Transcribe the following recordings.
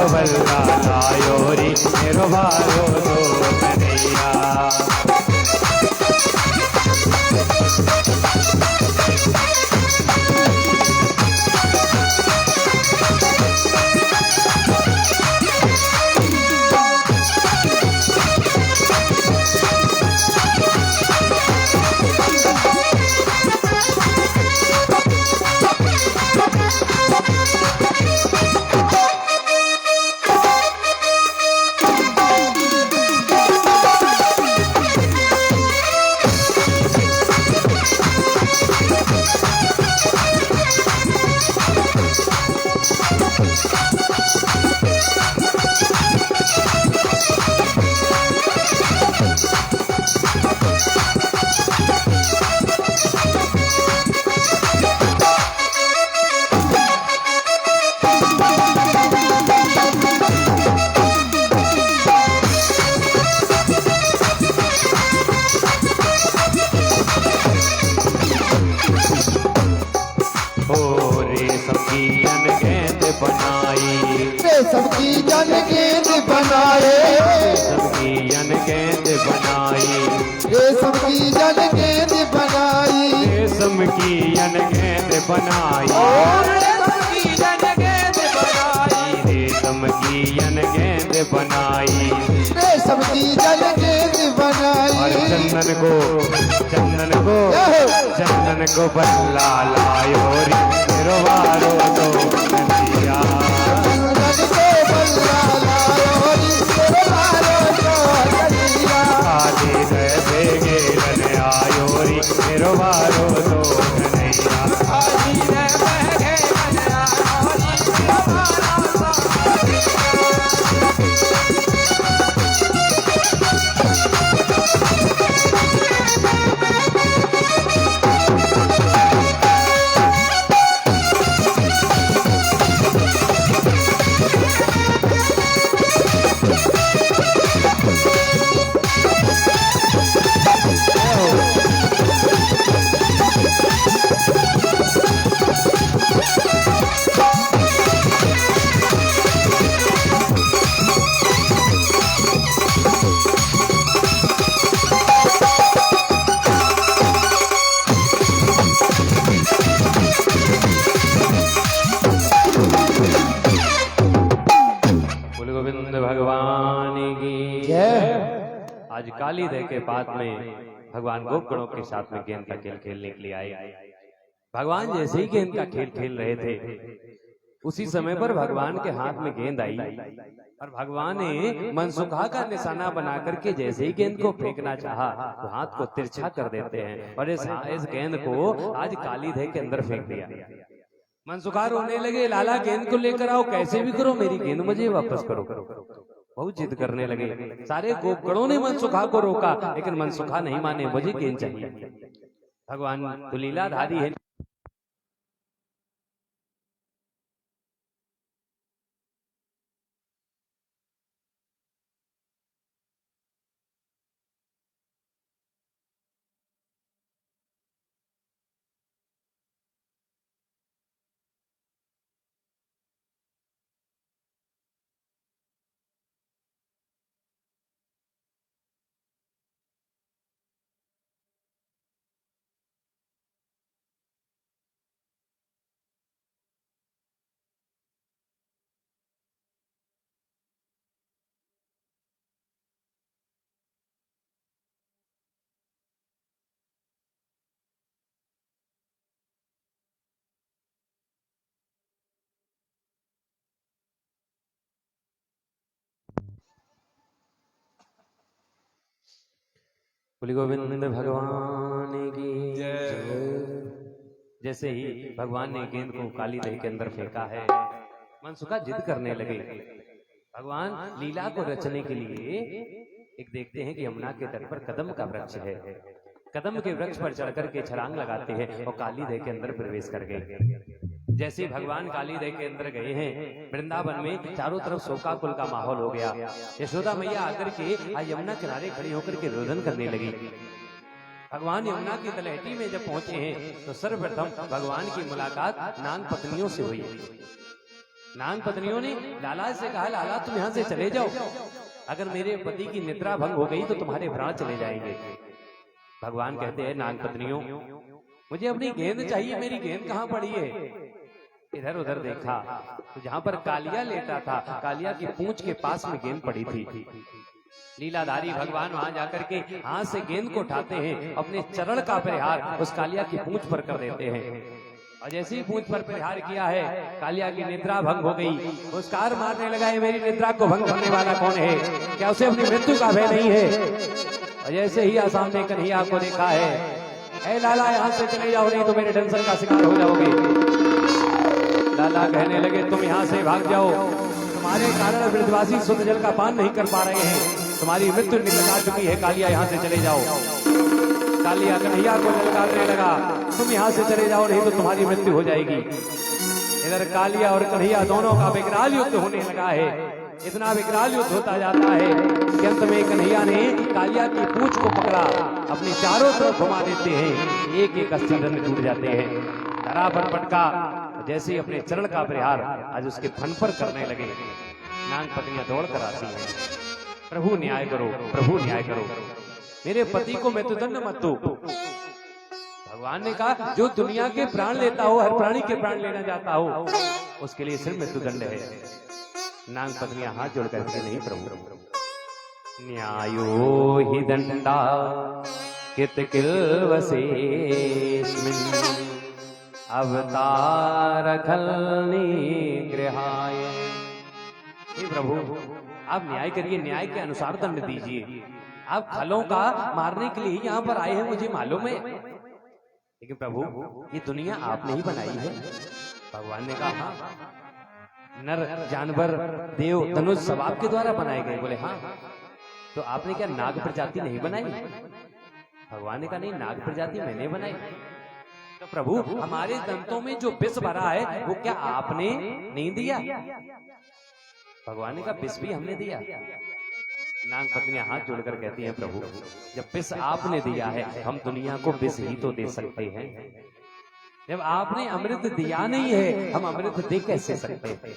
को बल्ला लायो रे मेरो बारो दो कन्हैया। सबकी जन गेंद बनाए, सबकी जन गेंद बनाई, रेशम की जन गेंद बनाई, रेशम की जन गेंद बनाई, रेशम की जन गेंद बनाई, रेशम की जन गेंद बनाई, रेशम की जन गेंद बनाई। और चंदन को बल्ला लायो रे मेरो बारो दो कन्हैया। काली दे गेलन आयो रे मेरो बारो दो कन्हैया। भगवान की जय। आज काली दह के पात में भगवान गोपगणों के साथ में गेंद का खेल खेलने के लिए आए। भगवान जैसे ही गेंद का खेल खेल रहे थे उसी समय पर भगवान के हाथ में गेंद आई और भगवान ने मनसुखा का निशाना बना करके जैसे ही गेंद को फेंकना चाहा तो हाथ को तिरछा कर देते हैं और इस गेंद को आज काली दह के अंदर फेंक दिया। मनसुखा रोने लगे, लाला गेंद को लेकर आओ, कैसे भी करो मेरी गेंद मुझे वापस करो। बहुत जिद करने लगे। सारे गोपगणों ने मनसुखा को रोका लेकिन मनसुखा नहीं माने, मुझे गेंद चाहिए। भगवान तो लीलाधारी है। बोली गोविंद भगवान की जय। जैसे ही भगवान ने गेंद को काली दही के अंदर फेंका है मनसुखा जिद करने लगे। भगवान लीला को रचने के लिए एक देखते हैं कि यमुना के तट पर कदम का वृक्ष है। कदम के वृक्ष पर चढ़कर के छलांग लगाते हैं और काली दही के अंदर प्रवेश कर गए। जैसे भगवान काली दह के अंदर गए हैं वृंदावन में चारों तरफ शोकाकुल का माहौल हो गया। यशोदा मैया आकर के यमुना किनारे खड़ी होकर के रोदन करने लगी। भगवान यमुना की तलहटी में जब पहुंचे हैं तो सर्वप्रथम भगवान की मुलाकात नाग पत्नियों से हुई। नाग पत्नियों ने लाला से कहा, लाला तुम यहाँ से चले जाओ, अगर मेरे पति की निद्रा भंग हो गई तो तुम्हारे प्राण चले जाएंगे। भगवान कहते हैं, नाग पत्नियों मुझे अपनी गेंद चाहिए, मेरी गेंद कहाँ पड़ी है? इधर उधर देखा तो जहां पर कालिया लेटा था, कालिया की पूंछ के पास में गेंद पड़ी थी। लीलाधारी भगवान वहां जाकर के हाथ से गेंद को उठाते हैं, अपने चरण का प्रहार उस कालिया की पूंछ पर कर देते हैं। और जैसे ही पूंछ पर प्रहार किया है, कालिया की निद्रा भंग हो गई। पुरस्कार मारने लगा है, मेरी निद्रा को भंग करने वाला कौन है? क्या उसे अपनी मृत्यु का भय नहीं है? और जैसे ही सामने कन्हैया को देखा है, ऐ लाला यहाँ से चले जाओ, नहीं तो मेरे डंसर का शिकार हो जाओगे। लाला कहने लगे, तुम यहाँ से भाग जाओ, तुम्हारे कारण ब्रजवासी शुद्ध जल का पान नहीं कर पा रहे हैं, तुम्हारी मृत्यु निकल आ चुकी है, कालिया यहाँ से चले जाओ। कालिया कन्हैया को ललकारने लगा, तुम यहाँ से चले जाओ, नहीं तो तुम्हारी मृत्यु हो जाएगी। इधर कालिया और कन्हैया दोनों का विकराल युद्ध होने लगा है। इतना विकराल युद्ध होता जाता है कि अंत में कन्हैया ने कालिया की पूंछ को पकड़ा, अपनी चारों तरफ घुमा देते हैं, एक एक अस्थि रंग टूट जाते हैं। धरा पर पटका, जैसे ही अपने चरण का प्रहार आज उसके फन पर करने लगे, नाग पत्नियां दौड़ कर आती हैं, प्रभु न्याय करो, प्रभु न्याय करो, मेरे पति को मृत्युदंड मत दो। भगवान ने कहा, जो दुनिया के प्राण लेता हो, हर प्राणी के प्राण लेना चाहता हो, उसके लिए सिर्फ मृत्युदंड है। नाग पत्नियां हाथ जोड़ करके, नहीं प्रभु, न्यायो हि दंडा कित किल्वसेस्मिन् अवतार खलनी गृहाय। हे प्रभु, आप न्याय करिए, न्याय के अनुसार दंड दीजिए। आप खलों का मारने के लिए यहाँ पर आए हैं, मुझे मालूम है, लेकिन प्रभु ये दुनिया आपने ही बनाई है। भगवान ने कहा, नर जानवर देव धनुष सब आपके द्वारा बनाए गए। बोले हाँ, तो आपने क्या नाग प्रजाति नहीं बनाई? भगवान ने कहा, नहीं, नाग प्रजाति मैंने बनाई। तो प्रभु, हमारे दंतों में जो विष भरा है वो क्या आपने नहीं दिया? भगवान ने कहा, विष भी हमने दिया। नाग पत्नियां हाथ जोड़कर कहती हैं, प्रभु जब विष आपने दिया है, हम दुनिया को विष ही तो दे सकते हैं। जब आपने अमृत दिया नहीं है, हम अमृत दे कैसे सकते हैं?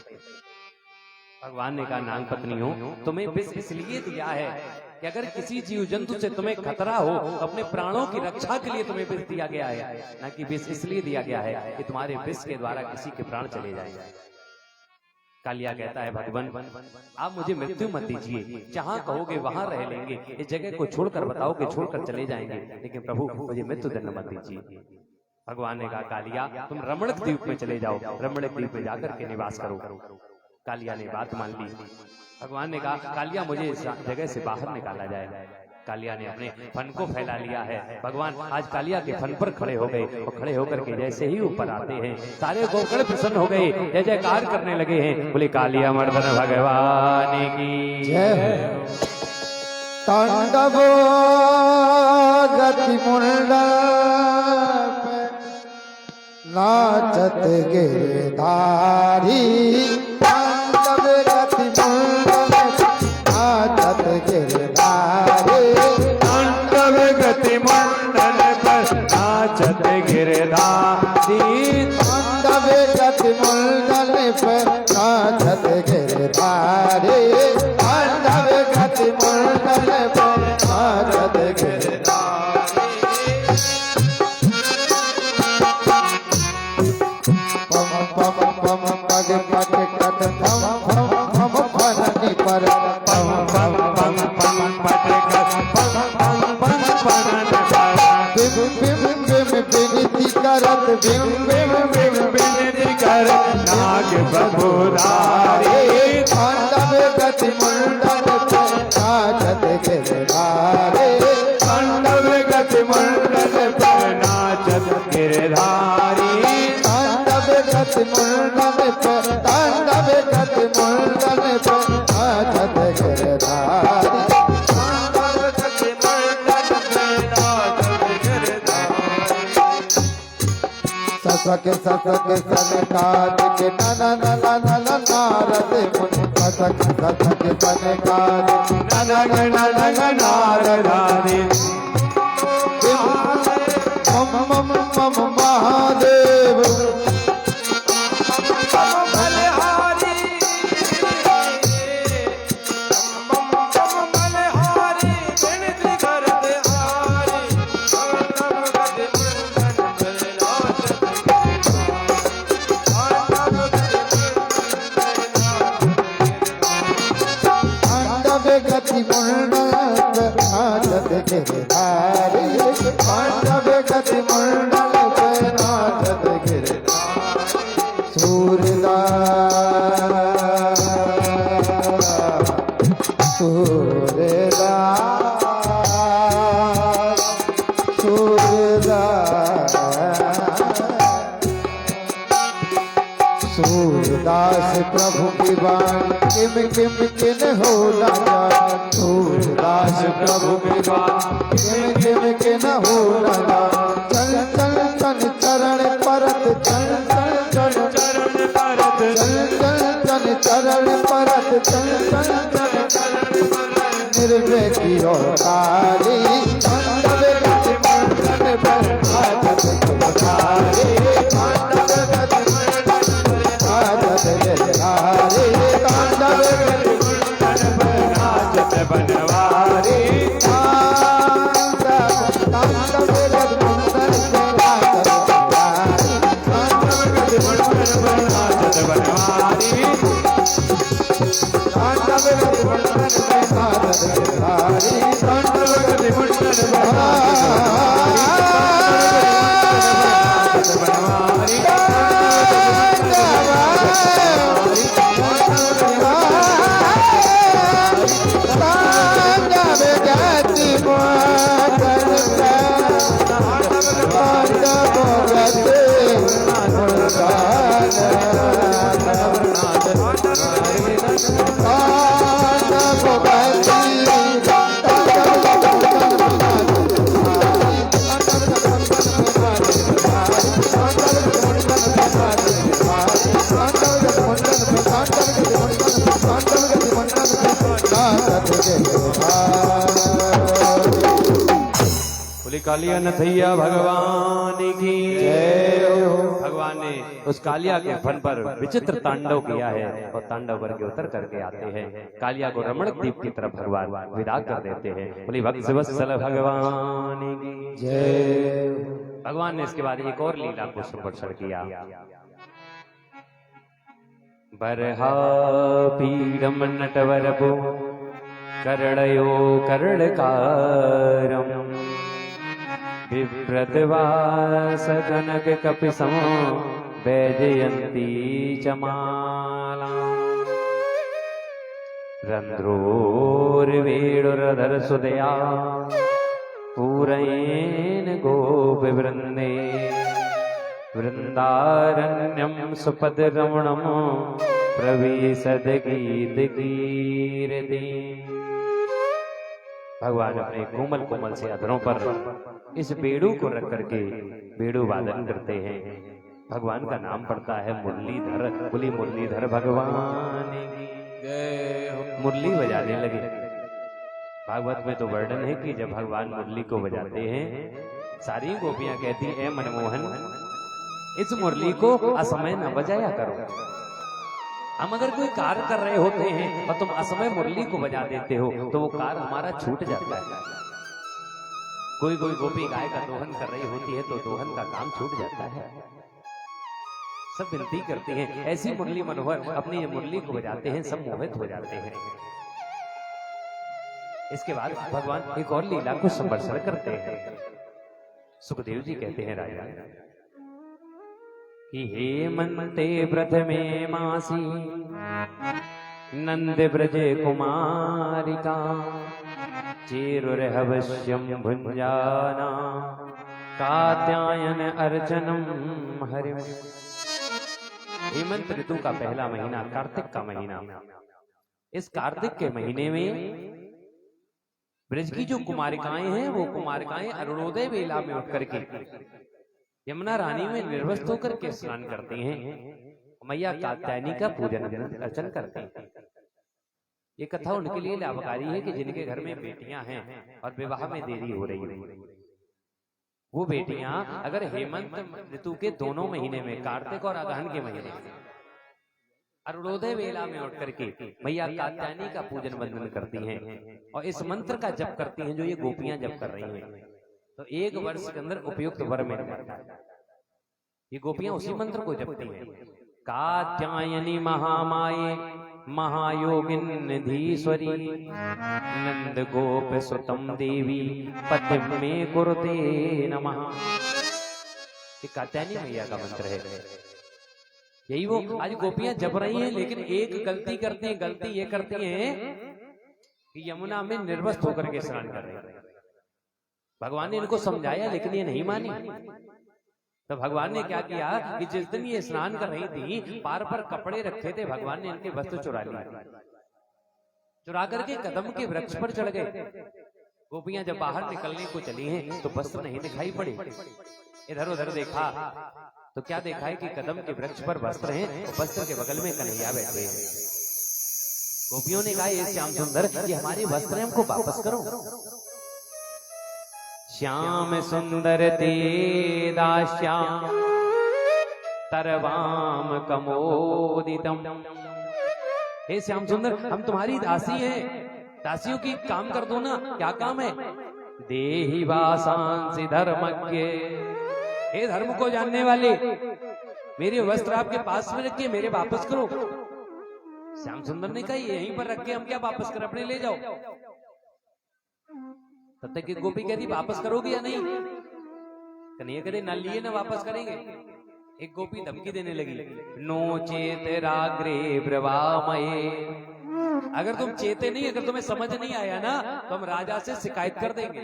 भगवान ने कहा, नाग पत्नियों, तुम्हें विष इसलिए दिया है कि अगर किसी जीव जंतु से तुम्हें खतरा हो, तो अपने प्राणों की रक्षा के लिए तुम्हें विष दिया गया है, ना कि विष इसलिए दिया गया है कि तुम्हारे विष के द्वारा किसी के प्राण चले जाएंगे। कालिया कहता है, भगवान आप मुझे मृत्यु मत दीजिए, जहां कहोगे वहां रह लेंगे, इस जगह को छोड़कर बताओगे, छोड़कर चले जाएंगे, लेकिन प्रभु मुझे मृत्यु दंड मत दीजिए। भगवान ने कहा, कालिया तुम रमणक द्वीप में चले जाओ, रमणक द्वीप में जाकर के निवास करो। कालिया ने बात मान ली। भगवान ने कहा, कालिया मुझे इस जगह से बाहर निकाला जाए। कालिया ने अपने फन को फैला लिया है। भगवान आज कालिया के फन पर खड़े हो गए, और खड़े होकर के जैसे ही ऊपर आते हैं, सारे गोकर्ण प्रसन्न हो गए, जय जयकार करने लगे हैं। बोले कालिया मर्दन भगवान की जय। तांडव गति मुंडल नाचत गिरधारी, तांडव गति मुंडल नाचत गिरधारी, तांडव गति मंडल पर नाचत गिरधारी, तांडव गति मुंडल पर नाचत गिरधारी, तांडव गति मुंडल पर नाचत गिरधारी। पम पम पम पग पग कट धम धम धम फरनी पर, पम पम पम पम पग कट पम पम पम फरनी पर, बिम बिम बिम बिनती करत, बिम बिम बिम बिनती करत, नाग बबुधारी, तांडव गति मुंडल पर नाचत गिरधारी, तांडव गति मंडल पर नाचत गिरधारी, तांडव गति मुंडल पर, तांडव गति मुंडल पर नाचत गिरधारी, तांडव गति मंडल पर नाचत गिरधारी। ससक सनकाद के नन नन नन नारद मुनि, ससक सनकाद नन नन नन नारदानी, मम मम मम महादेव बलहारी गति मुंडल पे नाचत गिरधारी पांडव गति मुंडल पे नाचत गिरधारी सूरदास सूरदास सूरदास सूरदास प्रभु की बाण किम किम किन हो लगा सूरदास प्रभु की बाण किम किम किन हो लगा चल चल चल चरण परत चल चल चल चरण परत चल चल चल चरण परत चल चल चल चरण परत निर्भय की ओकारी पांडव गति मुंडन पर नाचत गिरधारी पांडव गति नाचत गिरधारी पांडव गति मुंडन पर नाचत बनवारी पांडव गति मुंडन पर नाचत गिरधारी पांडव गति मुंडन पर नाचत बनवारी पांडव गति मुंडन पर नाचत गिरधारी पांडव गति मुंडन पर नाचत बनवारी बोली कालिया नथैया भगवान की जय हो। भगवान ने उस कालिया के फन पर विचित्र तांडव किया है और तांडव करके उतर करके आते हैं। कालिया को रमण द्वीप की तरफ भगवान विदा कर देते हैं। बोली भक्त वत्सल भगवान की जय हो। भगवान ने इसके बाद एक और लीला को संवर्षण किया। बरहा पीडम नटवरपो कर्णयो कर्णकारम बिभ्रतवास कनक कपिसमो वैजयन्ती चमाला रंध्रोर्वेणुरधर सुदया पूरयेन गोपवृन्दे वृन्दारण्यं सुपदरमणं प्रविशद गीतकीर्ति। भगवान अपने कोमल कोमल से अधरों पर इस बेड़ू को रख करके बेड़ू वादन करते हैं। भगवान का नाम पड़ता है मुरलीधर। बोली मुरलीधर भगवान की जय हो। मुरली बजाने लगे। भागवत में तो वर्णन है कि जब भगवान मुरली को बजाते हैं सारी गोपियां कहती है मनमोहन इस मुरली को असमय न बजाया करो। हम अगर कोई कार्य कर रहे होते हैं और तुम असमय मुरली को बजा देते हो तो वो कार्य हमारा छूट जाता है। कोई कोई गोपी गाय का दोहन कर रही होती है तो दोहन का काम छूट जाता है। सब विनती करते हैं ऐसी मुरली मनोहर अपनी ये मुरली को बजाते हैं सब मोहित हो जाते हैं। इसके बाद भगवान एक और लीला को संवर्षण करते हैं। सुखदेव जी कहते हैं राजा कि हेमंते प्रथमे मासी नंद ब्रज कुमारिका चेरुर्हवश्यं भुंजाना कात्यायन अर्चनम हरिम। हेमंत ऋतु का पहला महीना कार्तिक का महीना। इस कार्तिक के महीने में ब्रज की जो कुमारिकाएं हैं वो कुमारिकाएं अरुणोदय वेला में उठ करके यमुना रानी में निर्वस्त होकर के स्नान करती हैं। मैया कात्यायनी का पूजन अर्चन करते हैं। ये कथा उनके लिए लाभकारी है कि जिनके घर में बेटियां हैं और विवाह में देरी हो रही है। वो बेटियां अगर हेमंत ऋतु के दोनों महीने में कार्तिक और अगहन के महीने में अरुणोदय वेला में उठ करके मैया कात्यायनी का पूजन वंदन करती हैं और इस मंत्र का जप करती हैं जो ये गोपियां जप कर रही हैं तो एक वर्ष के अंदर उपयुक्त वर मिल जाता है। ये गोपियां उसी मंत्र को जपती हैं। कात्यायनी महामाये महायोगिन्निधीश्वरी नंद गोप सुतम देवी पद्म में कुरुते नमः। ये कात्यायनी मैया का मंत्र है। यही वो आज गोपियां जप रही हैं, लेकिन एक गलती करती हैं। गलती ये करती हैं कि यमुना में निर्वस्त्र होकर के स्नान कर रहे हैं। भगवान ने इनको समझाया लेकिन ये नहीं मानी। तो भगवान ने क्या किया कि जिस दिन ये स्नान कर रही थी, पार पर कपड़े रखे थे, भगवान ने इनके वस्त्र चुरा लिए। चुरा करके कदम के वृक्ष पर चढ़ गए। गोपियां जब बाहर निकलने को चली हैं तो वस्त्र नहीं दिखाई पड़े। इधर उधर देखा तो क्या देखा है कि कदम के वृक्ष पर वस्त्र हैं, वस्त्र के बगल में कन्हैया बैठे हैं। गोपियों ने कहा, ये श्याम सुंदर, ये हमारे वस्त्र हैं, हमको वापस करो। श्याम सुंदर ते दास्याम तरवाम कमोदितम। हे श्याम सुंदर, हम तुम्हारी दासी हैं, दासियों की काम कर दो ना। क्या काम है? देहि वासांसि धर्मज्ञ। हे धर्म को जानने वाले, मेरे वस्त्र आपके पास में रखिए, मेरे वापस करो। श्याम सुंदर ने कहा, यहीं पर रख के हम क्या वापस कर, अपने ले जाओ। तब तक एक गोपी कहती, वापस करोगे या नहीं? कन्हैया कहते, ना लिए ना वापस करेंगे। एक गोपी धमकी देने लगी, नो चेत राग्रे ब्रवामये। अगर तुम चेते नहीं, अगर तुम्हें समझ नहीं आया ना, तो हम राजा से शिकायत कर देंगे।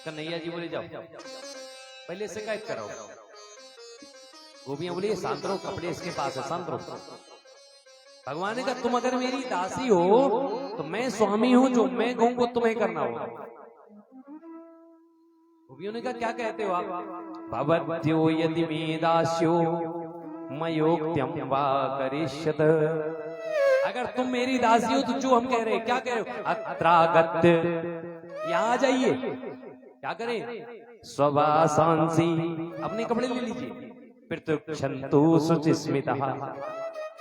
कन्हैया जी बोले, जाओ पहले शिकायत कराओ। गोपियां बोली, शांत रहो, कपड़े इसके पास है, शांत रहो। भगवान ने कहा, तुम अगर मेरी दासी हो तो मैं स्वामी हूं, जो मैं कहूं वो तुम्हें करना होगा। गोपियों ने कहा, क्या कहते हो आप? भवत्यो यदि मे दास्यो मयोक्त्यं वा करिष्यत। अगर तुम मेरी दासी हो तो जो हम कह रहे हैं, क्या कह रहे हो? अत्रागत्य, यहां आ जाइए। क्या करें? स्ववासांसी, अपने कपड़े ले लीजिए। फिर तो क्षंतु शुचिस्मितः,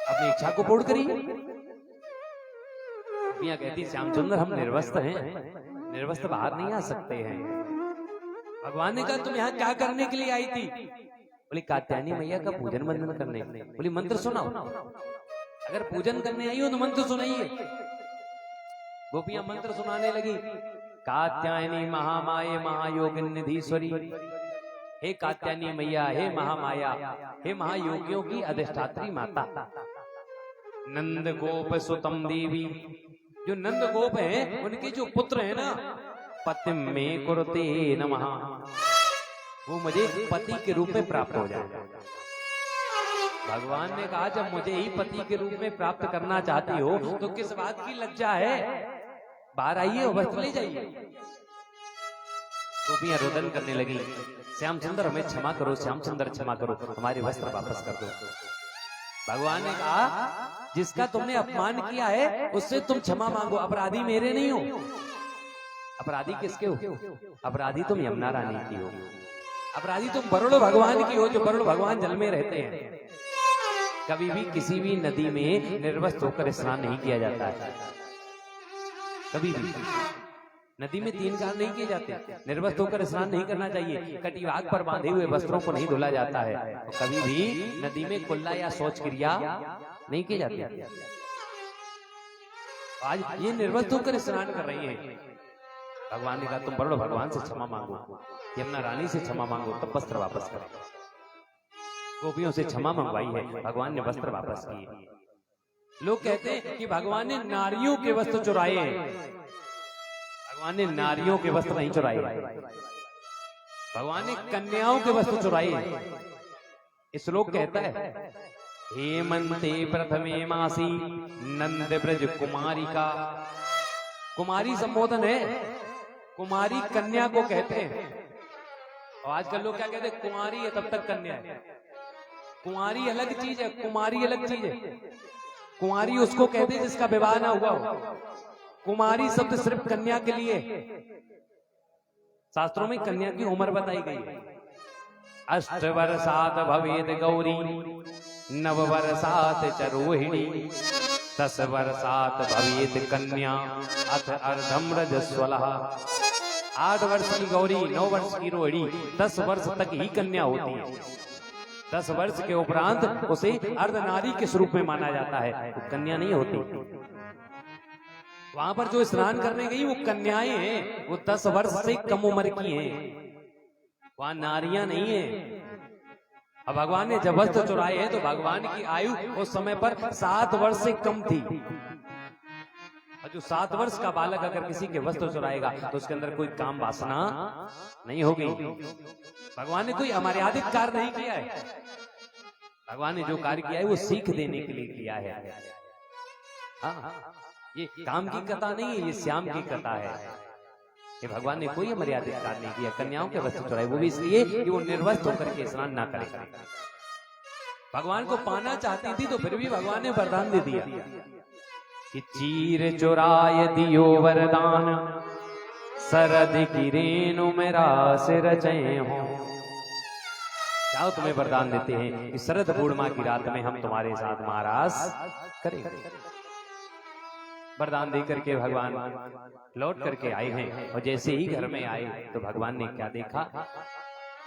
अपनी इच्छा को पूर्ण करिए। गोपियां कहती, श्याम सुंदर, हम निर्वस्त्र हैं, निर्वस्त्र बाहर नहीं आ सकते हैं। भगवान ने कहा, तुम यहाँ क्या करने के लिए आई थी? बोली, कात्यायनी मैया का पूजन वंदन करने। बोली, मंत्र सुनाओ। अगर पूजन करने आई हो तो मंत्र सुनाइए। गोपियां मंत्र सुनाने लगी। कात्यायनी महामाये महायोगिन्निधीश्वरी। हे कात्यायनी मैया, हे महामाया, हे महायोगियों की अधिष्ठात्री माता, नंद गोप सुतम देवी। जो नंद गोप हैं, उनके जो पुत्र हैं ना, पति में कुरुते नमः, वो मुझे पति के रूप में प्राप्त हो जाए। भगवान ने कहा, जब मुझे ही पति के रूप में प्राप्त करना चाहती हो तो किस बात की लज्जा है? बाहर आइए, वस्त्र ले जाइए। गोपियां रोदन करने लगी, श्याम सुंदर हमें क्षमा करो, श्याम सुंदर क्षमा करो, हमारे वस्त्र वापस कर दो। भगवान ने कहा, जिसका तुमने अपमान किया है उससे तुम क्षमा मांगो। अपराधी मेरे नहीं हो। अपराधी किसके हो? अपराधी तुम यमुना रानी की हो। अपराधी तुम वरुण भगवान की हो, जो वरुण भगवान जल में रहते हैं। कभी भी किसी भी नदी में निर्वस्त्र होकर स्नान नहीं किया जाता है। कभी भी नदी में 3 काम नहीं किए जाते। निर्वस्त्र होकर स्नान नहीं करना चाहिए। कटिवाग पर बांधे हुए वस्त्रों को नहीं धुला जाता है। तो कभी भी नदी में कुल्ला या शौच क्रिया नहीं की जाती। आज ये निर्वस्त्र होकर स्नान कर रही हैं। भगवान ने कहा, तुम वरुण भगवान से क्षमा मांगो, यमुना रानी से क्षमा मांगो, तब वस्त्र वापस करो। गोपियों से क्षमा मंगवाई है, भगवान ने वस्त्र वापस किए। लोग कहते हैं कि भगवान ने नारियों के वस्त्र चुराए हैं। भगवान ने नारियों के वस्त्र नहीं चुराए, भगवान ने कन्याओं के वस्त्र चुराए। श्लोक कहता है, हेमंते प्रथमे मासी नंद ब्रज कुमारी का। कुमारी संबोधन है, कुमारी कन्या को कहते हैं। और आजकल लोग क्या कहते हैं, कुमारी है तब तक कन्या है। कुमारी अलग चीज है, कुमारी अलग चीज है। कुमारी उसको कहते हैं जिसका विवाह ना हुआ हो। कुमारी शब्द सिर्फ कन्या के लिए। शास्त्रों में कन्या की उम्र बताई गई है। 8 वर्षात भवेद गौरी, 9 वर्षात च रोहिणी, 10 वर्षात भवेद कन्या, अथ अर्धम रजस्वलः। 8 वर्ष की गौरी, 9 वर्ष की रोहिणी, 10 वर्ष तक ही कन्या होती है। 10 वर्ष के उपरांत उसे अर्धनारी के स्वरूप में माना जाता है, वो कन्या नहीं होती। वहां पर जो स्नान करने गई वो कन्याएं हैं, वो 10 वर्ष से कम उम्र की हैं, वहां नारियां नहीं है। अब भगवान ने जब वस्त्र चुराए हैं तो भगवान की आयु उस समय पर 7 वर्ष से कम थी। और जो 7 वर्ष का बालक अगर किसी के वस्त्र चुराएगा तो उसके अंदर कोई काम वासना नहीं होगी। भगवान ने कोई अमर्यादित कार्य नहीं किया है, भगवान ने जो कार्य किया है वो सीख देने के लिए किया है। हाँ, ये काम की कथा नहीं है, ये श्याम की कथा है। कि भगवान ने कोई मर्यादित कार्य नहीं किया। कन्याओं के वस्त्र चुराए, वो भी इसलिए कि वो निर्वस्त्र होकर के स्नान ना करे। भगवान को पाना चाहती थी तो फिर भी भगवान ने वरदान दे दिया कि चीर चुराय दियो वरदान, सरद की रेणु मेरा सिर रचे हो। जाओ, तुम्हें वरदान देते हैं कि शरद पूर्णिमा की रात में हम तुम्हारे साथ महाराज करेंगे। वरदान दे करके भगवान लौट करके आए हैं और जैसे ही घर में आए तो भगवान ने क्या देखा,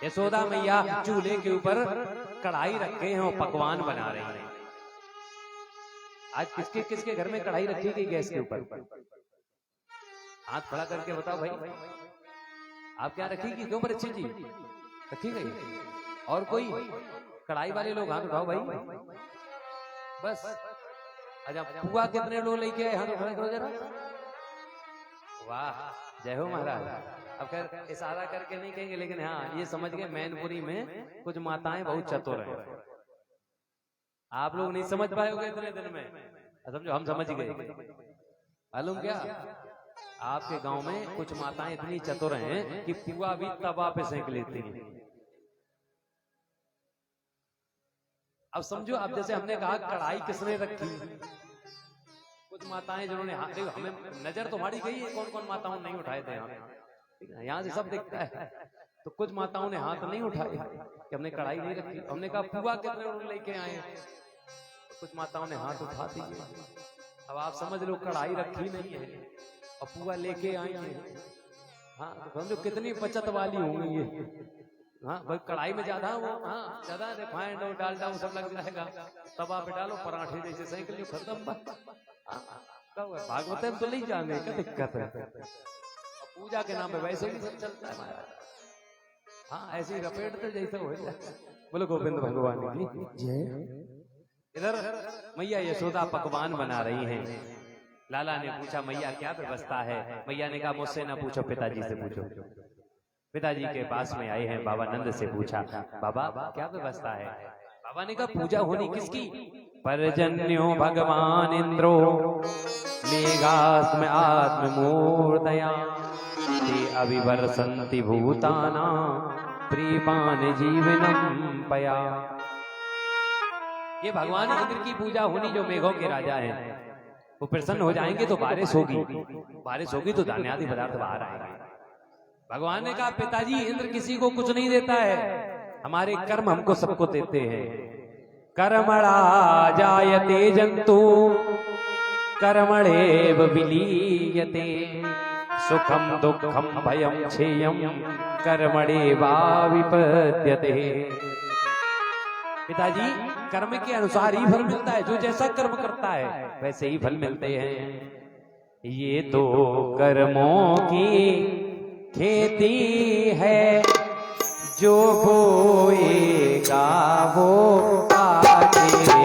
यशोदा मैया चूल्हे के ऊपर कढ़ाई रखे हैं और पकवान बना रही हैं। आज किसके किसके घर में कढ़ाई रखी गई गैस के ऊपर? हाथ खड़ा करके बताओ भाई, आप क्या रखी? क्यों परीक्षित जी रखी गई? और कोई कढ़ाई वाले लोग हाथ उठाओ भाई। बस अच्छा, पुआ कितने लोग लेके आए? हाथ उठा करो जरा। वाह, जय हो महाराज। अब खैर इशारा करके नहीं कहेंगे, लेकिन हाँ ये समझ गए मैनपुरी में कुछ माताएं बहुत चतुर हैं। आप लोग नहीं समझ पाओगे इतने दिन में, समझो हम समझ गए। मालूम क्या, आपके गांव में कुछ माताएं इतनी चतुर हैं कि पुआ भी तवा पे सेंक लेती हैं। अब समझो, अब जैसे हमने कहा कढ़ाई किसने रखी, कुछ माताएं जिन्होंने हाथ, हमें नजर तो हमारी गई है कौन कौन माताओं नहीं उठाए थे यहाँ से सब दिखता है। तो कुछ माताओं ने हाथ नहीं उठाए कि हमने कढ़ाई नहीं रखी। हमने कहा पुआ कितने लोग लेके आए, कुछ माताओं ने हाथ उठा दिए। अब आप समझ लो कढ़ाई रखी नहीं है और पुआ लेके आई है। हाँ, तो समझो कितनी बचत वाली होंगी ये। हाँ भाई, कढ़ाई में ज्यादा वो, हाँ ज्यादा रिफाइंड और डालडा वो सब लग जाएगा, तवा पे डालो पराठे जैसे सेंक लो, खत्म। भागवत में तो नहीं जाने क्या दिक्कत है, पूजा के नाम पे वैसे भी सब चलता है महाराज। हाँ ऐसे ही रपेटते जैसे हो जाए। बोलो गोविंद भगवान की जय। इधर मैया यशोदा पकवान बना रही हैं। लाला ने पूछा मैया क्या व्यवस्था है? मैया ने कहा मुझसे ना पूछो, पिताजी से पूछो। पिताजी के पास में आए हैं, बाबा नंद से पूछा बाबा क्या व्यवस्था है? बाबा ने कहा पूजा होनी किसकी? परजन्यो भगवान इंद्रो मेघास्म आत्म मूर्तया ते अविवर्षन्ति भूताना प्रीपान जीवनम पया। ये भगवान इंद्र की पूजा होनी, जो मेघों के राजा हैं। वो प्रसन्न हो जाएंगे तो बारिश होगी, बारिश होगी तो धान्यादि पदार्थ बाहर आएंगे। भगवान ने कहा पिताजी इंद्र किसी को कुछ नहीं देता है, हमारे कर्म हमको सबको देते हैं। कर्मणा जायते जंतु कर्मणेव विलीयते सुखम दुखम भयम क्षेयम कर्मणेवा विपद्यते। पिताजी कर्म के अनुसार ही फल मिलता है, जो जैसा कर्म करता है वैसे ही फल मिलते हैं। ये तो कर्मों की खेती है, जो बोएगा वो काटेगा।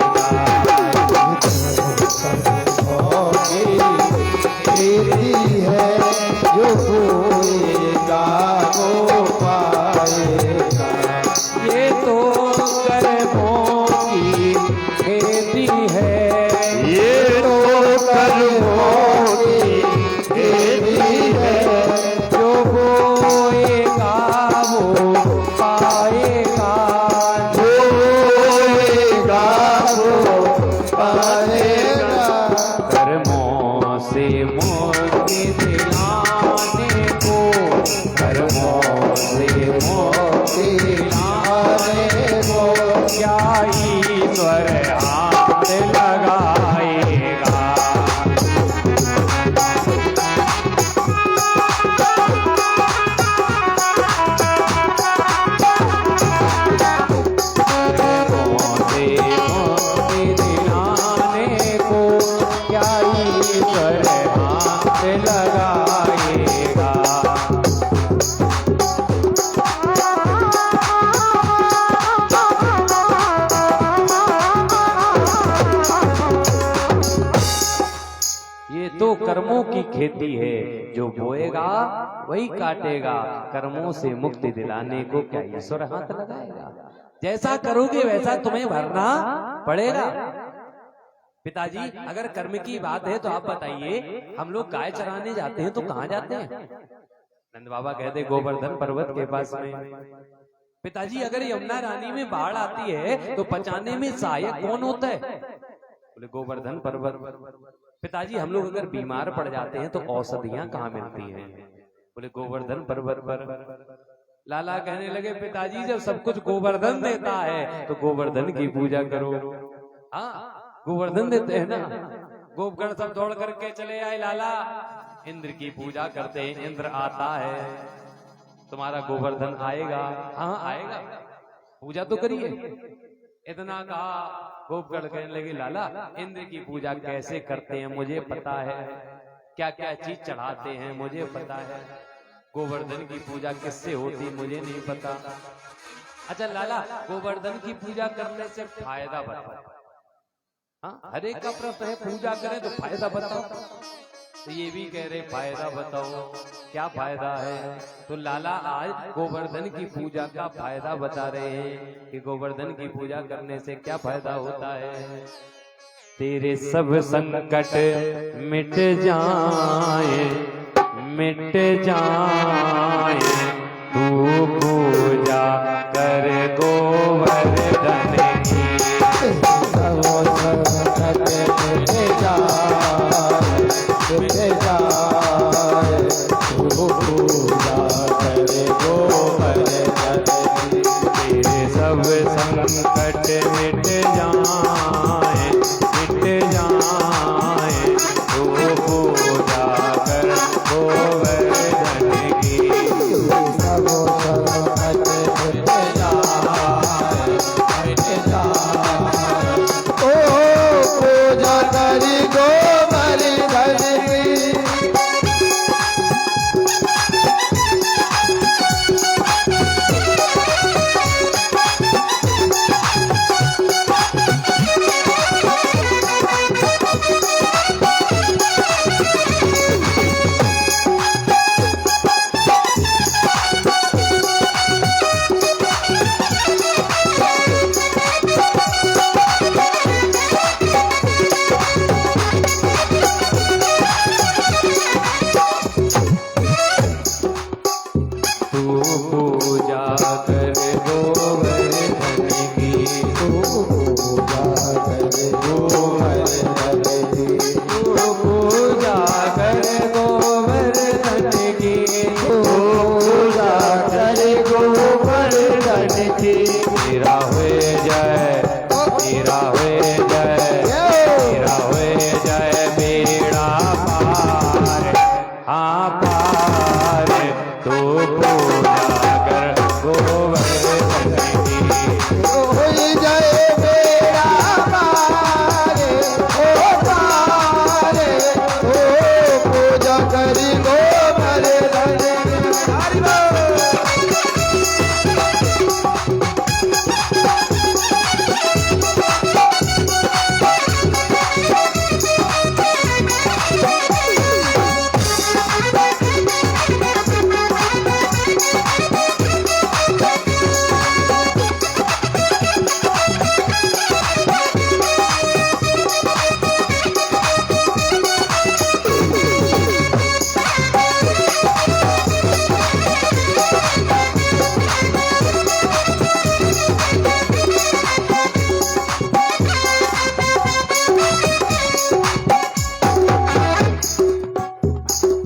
खेती है, जो बोएगा वो पाएगा। ये तो कर्मों की खेती है, ये तो कर्मों की खेती है, जो बोएगा वो पाएगा, जो बोएगा वो पाएगा। कर्मों से मुक्ति दिलाने को, कर्मों से मुक्ति दिलाने को क्या ईश्वर हाथ लगाएगा। तो कर्मों की खेती है, जो बोएगा वही काटेगा। कर्मों से मुक्ति दिलाने को क्या ईश्वर हाथ लगाएगा? जैसा करोगे वैसा तुम्हें भरना पड़ेगा। पिताजी अगर कर्म की बात है तो आप बताइए, हम लोग गाय चराने जाते हैं तो कहाँ जाते हैं? नंद बाबा कहते गोवर्धन पर्वत के पास में। पिताजी अगर यमुना रानी में बाढ़ आती है तो बचाने में सहायक कौन होता है? बोले गोवर्धन पर्वत। पिताजी हम लोग अगर बीमार पड़ जाते हैं तो औषधियां कहाँ मिलती हैं? बोले गोवर्धन पर्वत पर। लाला कहने लगे पिताजी जब सब कुछ गोवर्धन देता है तो गोवर्धन की पूजा करो। हाँ गोवर्धन देते हैं ना। गोपगण सब दौड़ करके चले आए, लाला इंद्र की पूजा करते हैं, इंद्र आता है, तुम्हारा गोवर्धन आएगा। हाँ आएगा, पूजा तो करिए। इतना कहा, गोपगण कहने लगे लाला इंद्र की पूजा कैसे करते हैं मुझे पता है, क्या क्या चीज चढ़ाते हैं मुझे पता है, गोवर्धन की पूजा किससे होती मुझे नहीं पता। अच्छा लाला गोवर्धन की पूजा करने से फायदा बताओ। हाँ हर एक का प्रश्न है, पूजा करें तो फायदा बताओ। तो ये भी कह रहे फायदा बताओ, क्या फायदा है? तो लाला आज गोवर्धन की पूजा का फायदा बता रहे हैं कि गोवर्धन की पूजा करने से क्या फायदा होता है। तेरे सब संकट मिट जाए, मिट जाए, तू पूजा कर गोवर्धन की। तेरे सब संकट मिट जाए, मिट जाए, तू पूजा कर गोवर्धन की। सब संकट मिट जाए, मिट जाए, ओ पूजा करी गोवर्धन की। तेरा हुए जय, तेरा हुए जय, तेरा हुए जय बेड़ा पार। हाँ पार, तू पूजा कर गोवर्धन की। होई जय बेड़ा पार, ओ पार, ओ पूजा करी गोवर्धन की।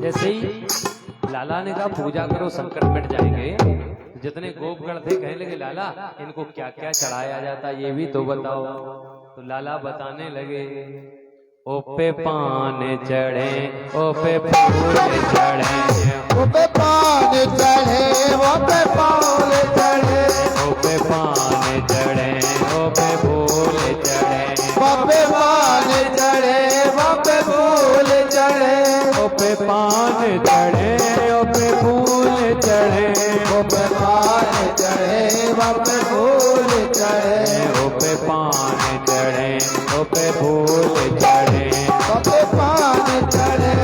जैसे ही लाला ने कहा पूजा करो संकट मिट जाएंगे, जितने गोपगण थे कहने लगे लाला इनको क्या क्या चढ़ाया जाता ये भी तो बताओ। तो लाला बताने लगे, ओ पे पान चढ़े, ओ पे फूल चढ़े, ओ पे पान चढ़े, ओ पे फूल चढ़े, ओ पे पान चढ़े, ओ पे फूल चढ़े, ओ पे पान चढ़े, ओ पे फूल चढ़े, ओ पे पान चढ़े, ओ पे फूल चढ़े, ओ पे पान चढ़े, ओ पे फूल चढ़े, ओ पे पान चढ़े, ओ पे फूल चढ़े, ओ पे पान चढ़े,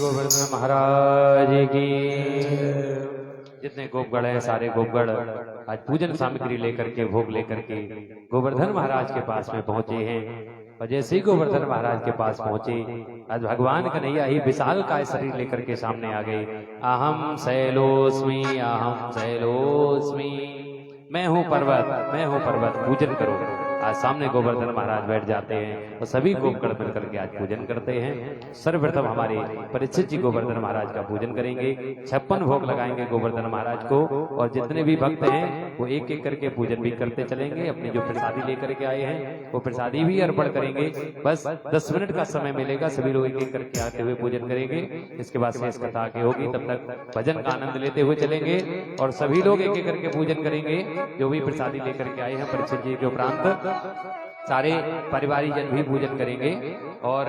गोवर्धन महाराज की। जितने गोपगढ़ हैं सारे गोपगढ़ आज पूजन सामग्री लेकर के भोग लेकर के गोवर्धन महाराज के पास में पहुंचे हैं। और जैसे ही गोवर्धन महाराज के पास पहुंचे आज भगवान कन्हैया ही विशाल काय शरीर लेकर के सामने आ गए। अहम शैलोस्मि अहम शैलोस्मि, मैं हूँ पर्वत पूजन करो। आज सामने गोवर्धन महाराज बैठ जाते हैं और सभी गोपगढ़ मिलकर के आज पूजन करते हैं। सर्वप्रथम हमारे परीक्षित जी गोवर्धन महाराज का पूजन करेंगे, 56 भोग लगाएंगे गोवर्धन महाराज को। और जितने भी भक्त हैं वो एक एक करके पूजन भी करते चलेंगे। अपनी जो प्रसादी लेकर के आए हैं वो प्रसादी भी अर्पण करेंगे। बस 10 मिनट का समय मिलेगा, सभी लोग एक एक करके आते हुए पूजन करेंगे। इसके बाद शेष कथा आगे होगी, तब तक भजन का आनंद लेते हुए चलेंगे और सभी लोग एक एक करके पूजन करेंगे। जो भी प्रसादी लेकर के आए हैं परीक्षित जी के उपरांत सारे परिवारी जन भी पूजन करेंगे। और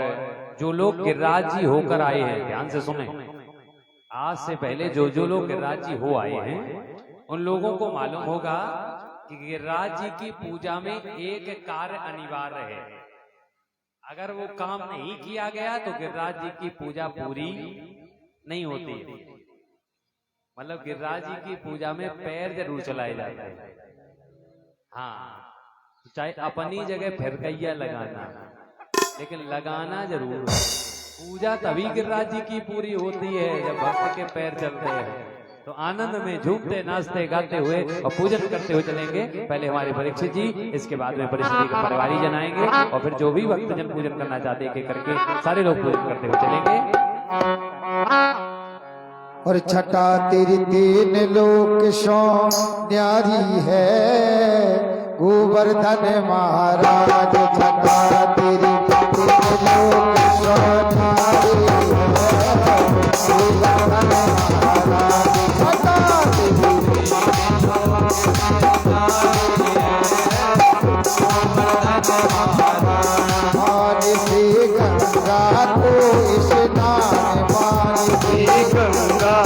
जो लोग गिरिराज जी होकर आए हैं ध्यान से सुने, आज से पहले जो लोग गिरिराज जी हो आए हैं उन लोगों को मालूम होगा कि गिरिराज जी की पूजा में एक कार्य अनिवार्य है। अगर वो काम नहीं किया गया तो गिरिराज जी की पूजा पूरी नहीं होती। मतलब गिरिराज जी की पूजा में पैर जरूर चलाए जाते हैं। हाँ, चाहे अपनी जगह फिरकैया लगाना, लेकिन लगाना जरूर है। पूजा तभी गिरिराज जी की पूरी होती है जब भक्त के पैर चलते हैं। तो आनंद में झूमते नाचते गाते हुए और पूजन करते हुए चलेंगे। पहले हमारे परीक्षित जी, इसके बाद में परीक्षित जी के परिवारी जन आएंगे और फिर जो भी भक्त जन पूजन करना चाहते हैं करके सारे लोग पूजन करते हुए चलेंगे। और छटा तेरी तीन लोक शो न्यारी है गोवर्धन महाराज। छटा तेरी तीन लोक शो न्यारी है गोवर्धन महाराज। छटा तेरी पानी से गंगा को स्नान, पानी से गंगा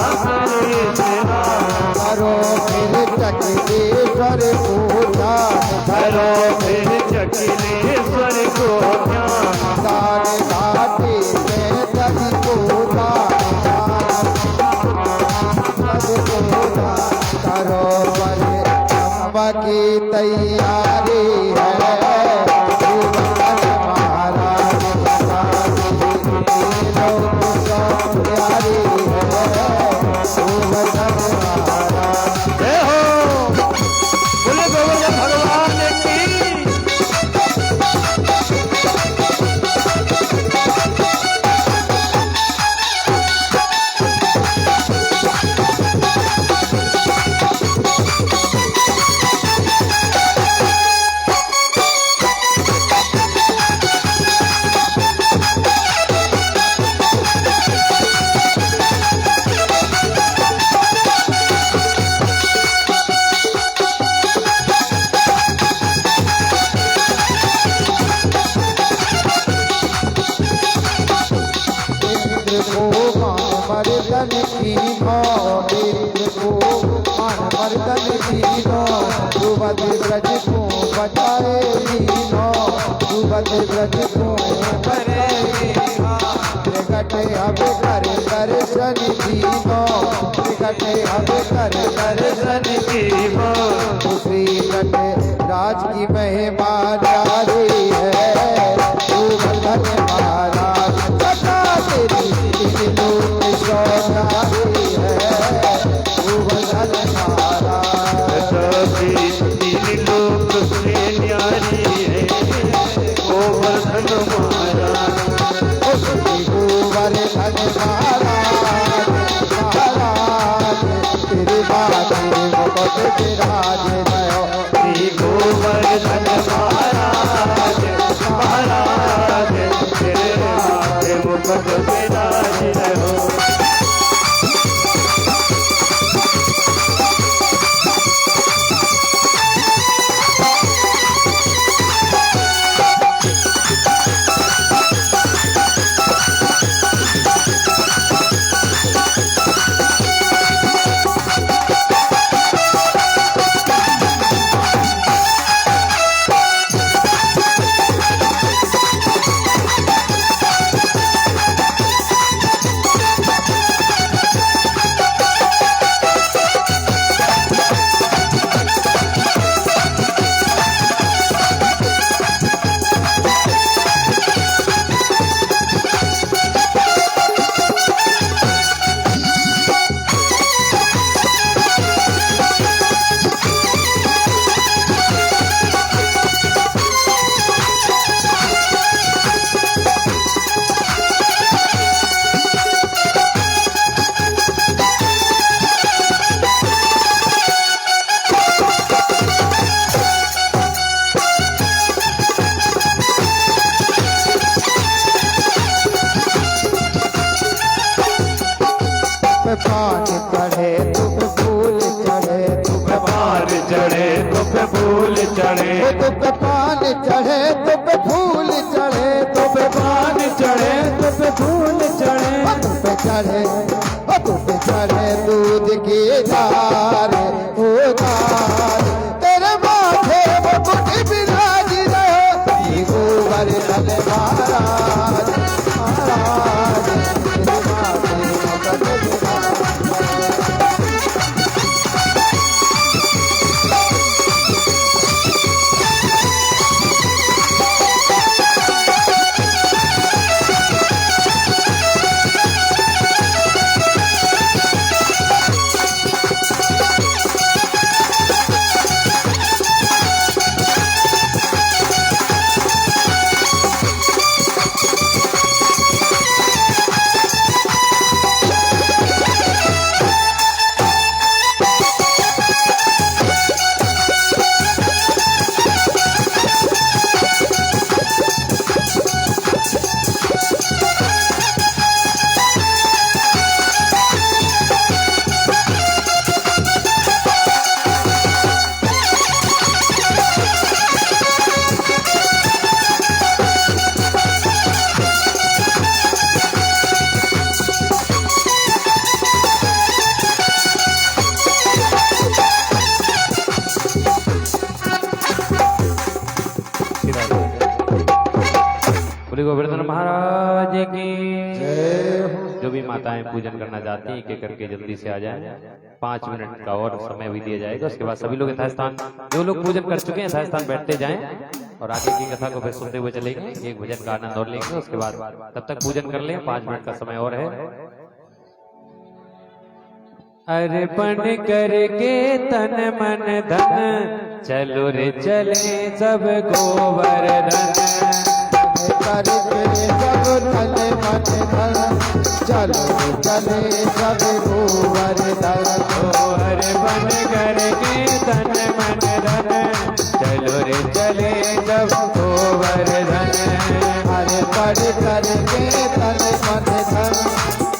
करो फिर चकिलेश्वर को ध्यान, करो फिर चकिलेश्वर को ध्यान। दान घाटे में सभी को दान, सबको दान करो। पर चंबा की तैयारी है गोवर्धन महाराज। लोग तैयारी है गोवर्धन महाराज। जय हो, बोले गोवर्धन भगवान की। मर्दन की मौत, को मान मर्दन की मौत। सुबद ब्रज को बचाए दीनो, सुबद ब्रज को बचाए। प्रकट अब कर दर्शन दीनो, प्रकट अब कर दर्शन दीनो। दूसरी कट राज की महिमा जारी है गोवर्धन महाराज। छटा तेरी तीन लोक शो न्यारी है गोवर्धन महाराज। तीन लोक से न्यारी है गोवर्धन महाराज। गोवर्धन महाराज महाराज तेरे बाते मुकुट विराज भयो। गोवर्धन महाराज महाराज तेरे बाते मुकुट विराज भयो। पे पानी चढ़े तुम फूल चढ़े तुम पान चढ़े तुम फूल चढ़े तुम पे पानी चढ़े तुम फूल चढ़े तुम पान चढ़े तुम फूल चढ़े तुम पे चढ़े तुम पे चढ़े दूध की धार ओ धार तेरे माथे मुकुट विराज रहे गोबर धन महाराज महाराज तेरे माथे मुकुट विराज। बोले गोवर्धन महाराज की जो भी माताएं पूजन करना चाहती हैं एक एक करके जल्दी से आ जाएं। 5 मिनट का और समय भी दिया जाएगा। उसके बाद सभी लोग यथास्थान जो लोग पूजन कर चुके हैं यथास्थान बैठते जाएं और आगे की कथा को फिर सुनते हुए चलेंगे। एक भजन का आनंद और लेंगे। उसके बाद तब तक पूजन कर लें। 5 मिनट का समय और है। अर्पण करके तन मन धन चलो रे चले सब गोवर्धन करके सब तन मन धन चलो चले सब गोवर्धन अर्पण करके तन मन धन चलो रे चले सब गोवर्धन अर्पण करके तन मन धन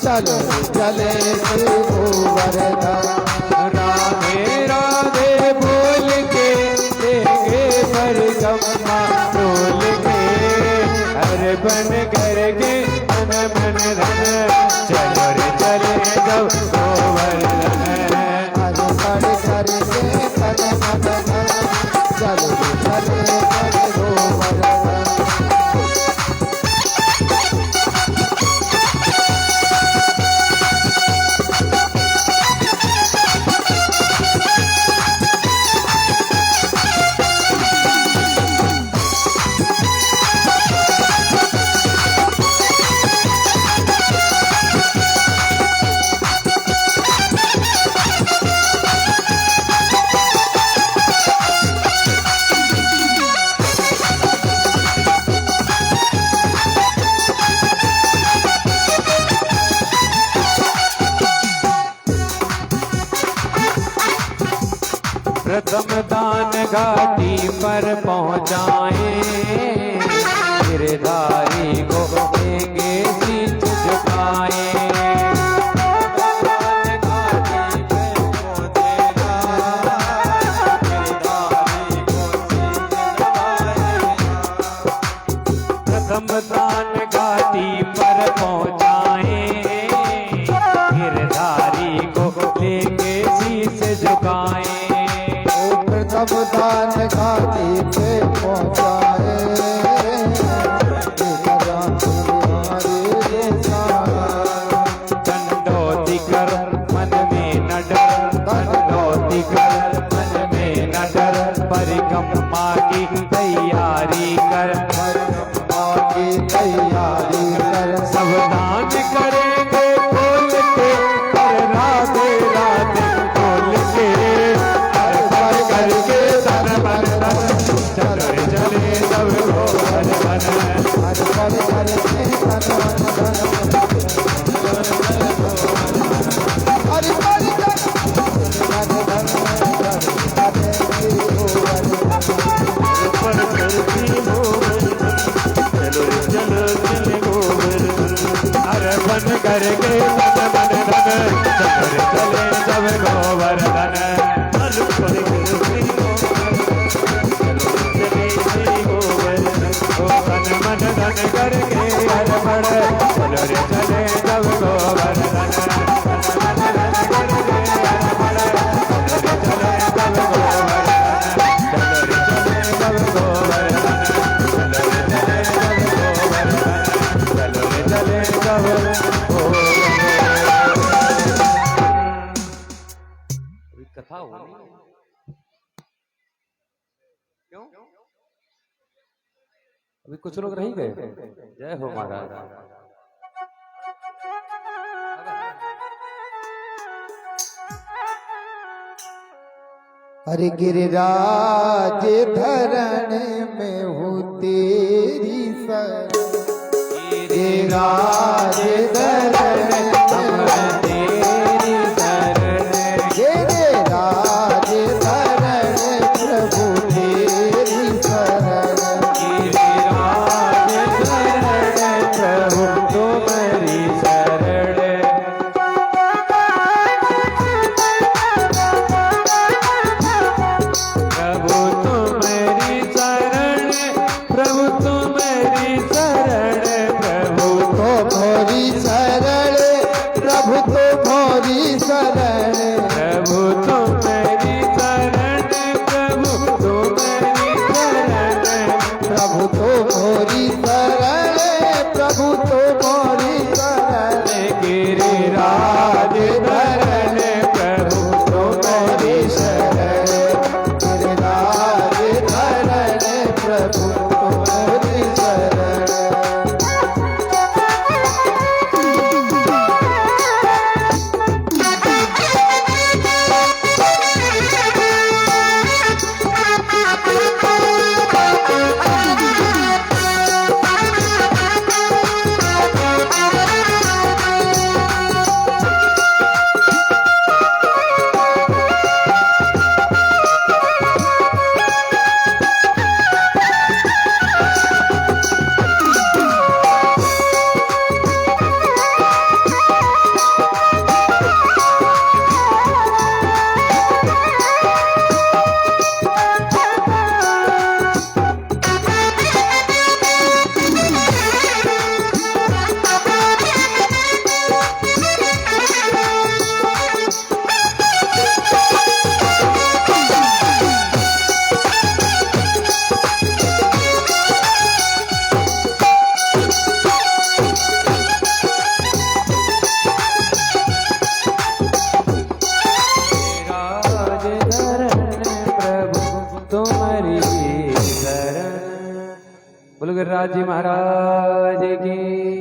चलो चले सब गोवर्धन राधे राधे बोल के देंगे परिक्रमा बोल के अर्पण करके तन मन धन चलो रे चले सब गोवर्धन अर्पण करके तन मन धन चलो चले सब गोवर्धन। प्रथम दान घाटी पर पहुँचाए गिरधारी को देंगे शीश झुकाए प्रथम दान घाटी पर पहुँचाए गिरधारी को लेंगे शीश झुकाए प्रथम दान घाटी पे पहुँचाए दंडोती कर मन में न डर दंडोती कर मन में न डर परिक्रमा की तैयारी कर की तैयारी कर सब दान करेंगे खोल के और राधे राधे खोल के अर्पण करके तन मन धन चले चले तन मन धन चक्कर चले जब गोवर्धन मन पर गिरती गोवर्धन ओ तन मन धन करके हर पड़ चलो रे चले जब गोवर्धन तन मन धन करके हर पड़ चलो रे चले जब गोवर्धन चलो रे चले जब गोवर्धन चलो रे चले जब गोवर्धन चलो रे चले जब कथा हो क्यों अभी कुछ लोग रह गए जय हो महाराज हरि गिरिराज धरण में हूँ तेरी शरण गिरिराज धरण हम तेरी शरण गिरिराज धरण प्रभु तेरी शरण गिरिराज शरण प्रभु तुम्हारी शरण प्रभु तुम्हारी शरण प्रभु तुम्हारी शरण प्रभु तो मोरी शरण प्रभु तो मोरी शरण प्रभु तुम्हारी शरण प्रभु तुम्हारी शरण प्रभु तो मोरी शरण प्रभु तो मोरी शरण गिरिराज धरण प्रभु तुम्हारी शरण गिरिराज धरण प्रभु तुम्हारी शरण गिरिराज धरण प्रभु तुम्हारी शरण बोलो गिरिराज जी महाराज की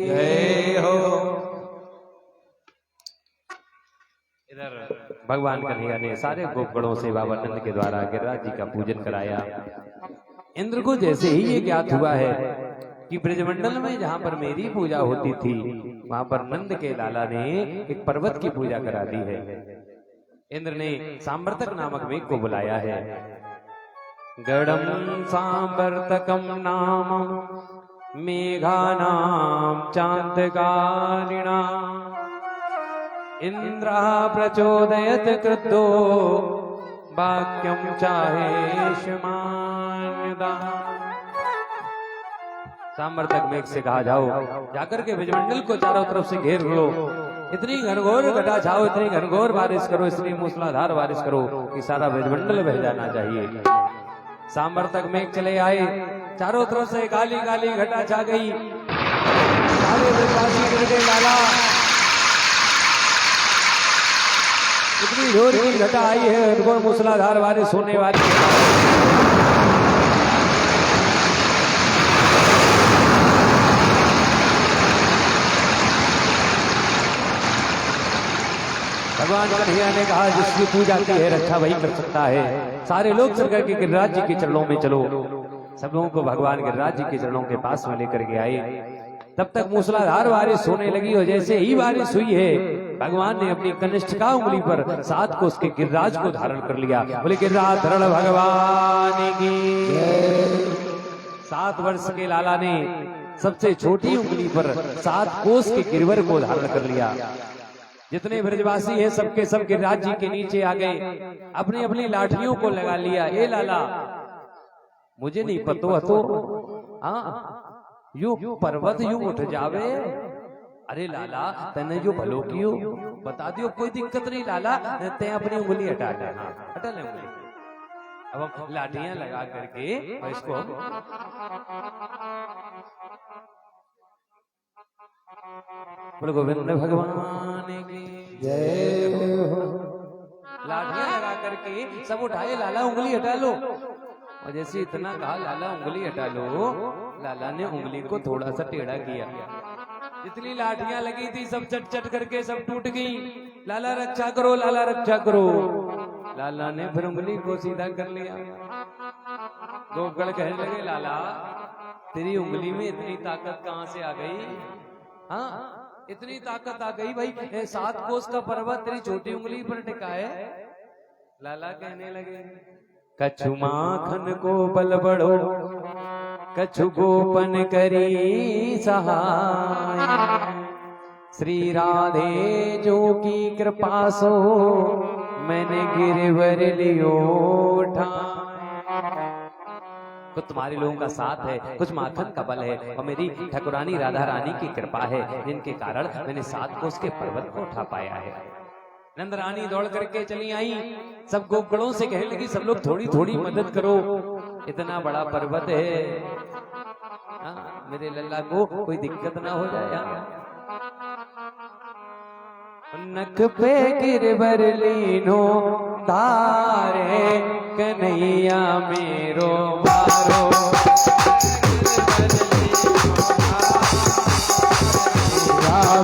जय हो इधर भगवान कन्हैया ने सारे गोपगणों से बाबा नंद के द्वारा गिरिराज जी का पूजन कराया। इंद्र को जैसे ही ये ज्ञात हुआ है कि ब्रजमंडल में जहाँ पर मेरी पूजा होती थी वहां पर नंद के लाला ने एक पर्वत की पूजा करा दी है। इंद्र ने सांवर्तक नामक मेघ को बुलाया है। गड़म सांवर्तकम नाम मेघानाम चांदकारिणा इंद्रा प्रचोदयत कृतो वाक्यम चाहेष्मान्यदा। सांवर्तक मेघ से कहा जाओ जाकर के ब्रजमंडल को चारों तरफ से घेर लो, इतनी घनघोर घटा छाओ, इतनी घनघोर बारिश करो, इतनी मूसलाधार बारिश करो कि सारा ब्रजमंडल बह जाना चाहिए। सांवर्तक मेघ चले आए, चारों तरफ से काली काली घटा छा गई, सारे ब्रजवासी गिर गए लाला। इतनी जोर की घटा आई है, घनघोर मूसलाधार बारिश होने वाली है। भगवान कन्हैया ने कहा जिसकी पूजा की है रक्षा वही कर सकता है। सारे लोग चलकर के गिरिराज जी के चरणों में चलो। सब लोगों को भगवान गिरिराज जी के चरणों के पास में लेकर के आए। तब तक मूसलाधार बारिश होने लगी और जैसे ही बारिश हुई है भगवान ने अपनी कनिष्ठिका उंगली पर 7 को उसके गिरिराज को धारण कर लिया। बोले गिरिराज धरण भगवान की। 7 वर्ष के लाला ने सबसे छोटी उंगली पर 7 कोस के गिरवर को धारण कर लिया। जितने ब्रजवासी हैं सबके सब गिरिराज जी के नीचे आ गए, अपनी अपनी लाठियों को लगा लिया। ए लाला, मुझे नहीं पतो हतो, हाँ यू पर्वत यू उठ जावे। अरे लाला तने जो भलो कियो बता दियो, कोई दिक्कत नहीं लाला, ते अपनी उंगली हटा ले। हाँ हटा ले उंगली। अब हम लाठियां लगा करके और इसको बोलो गोविंद भगवान की जय हो। लाठियां लगा करके सब उठाए, लाला उंगली हटा लो। और जैसे इतना कहा लाला उंगली हटा लो, लाला ने उंगली को थोड़ा सा टेढ़ा किया। जितनी लाठियां लगी थी सब चट चट करके सब टूट गई। लाला रक्षा करो, लाला रक्षा करो। लाला ने फिर उंगली को सीधा कर लिया। गोपगढ़ कहने लगे, लाला तेरी उंगली में इतनी ताकत कहां से आ गई? हाँ इतनी ताकत आ गई भाई, 7 कोस का पर्वत तेरी छोटी उंगली पर टिका है। लाला कहने लगे, कछु माखन को बल बढ़ो, कछु गोपन करी सहाय। श्री राधे जो की कृपा सो, मैंने गिरवर लियो ठाय। कुछ तुम्हारे लोगों का साथ है, कुछ माखन का बल है, और मेरी ठाकुरानी राधा रानी की कृपा है, जिनके कारण मैंने 7 कोस के पर्वत को उठा पाया है। नंद रानी दौड़ करके चली आई, सब गोपगढ़ों से कहने लगी, सब लोग थोड़ी थोड़ी मदद करो, इतना बड़ा पर्वत है, मेरे लल्ला को कोई दिक्कत ना हो जाए। नक पे गिरवर लीनो तारे, कन्हैया मेरो मारो।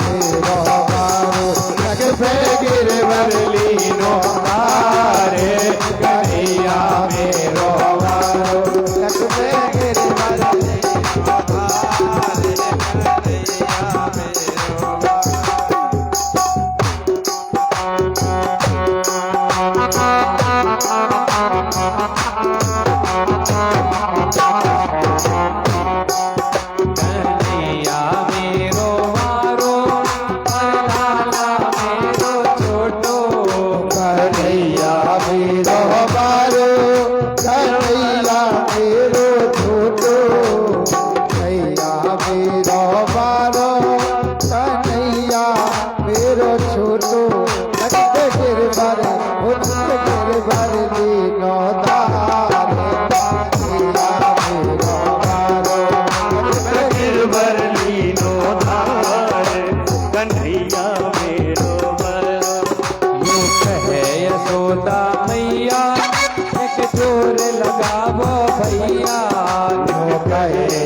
मेरो मारो, नक पे गिरवर लीनो तारे, कन्हैया मेरो मारो। नक पे गिरवर लीनो तारे, कन्हैया मेरो मारो।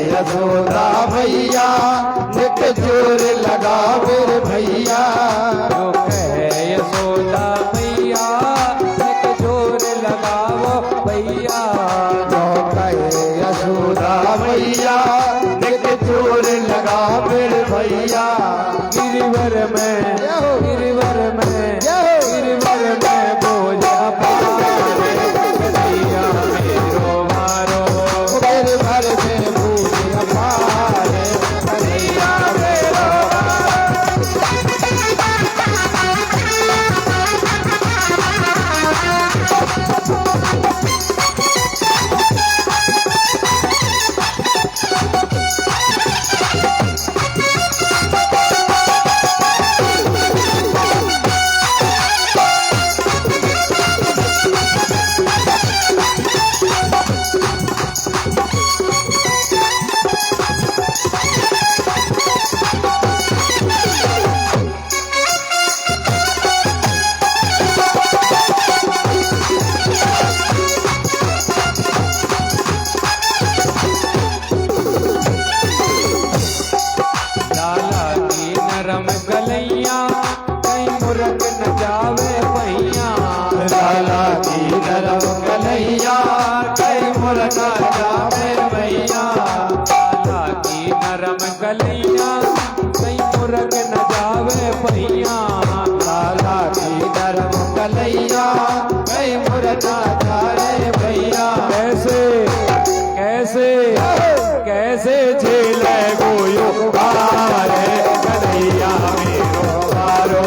यशोदा भैया निक जोर लगा मेरे भैया, जो कहे यशोदा भैया निक जोर लगावो भैया। जो कहे यशोदा भैया निक जोर लगा मेरे भैया। गिरिवर में गिरिवर में गिरिवर में बोझा पारे, कन्हैया मेरो मारो। गिरवर में बोझा पारे, कन्हैया मेरो कैसे झेले गोयो भारे, कन्हैया मेरो मारो।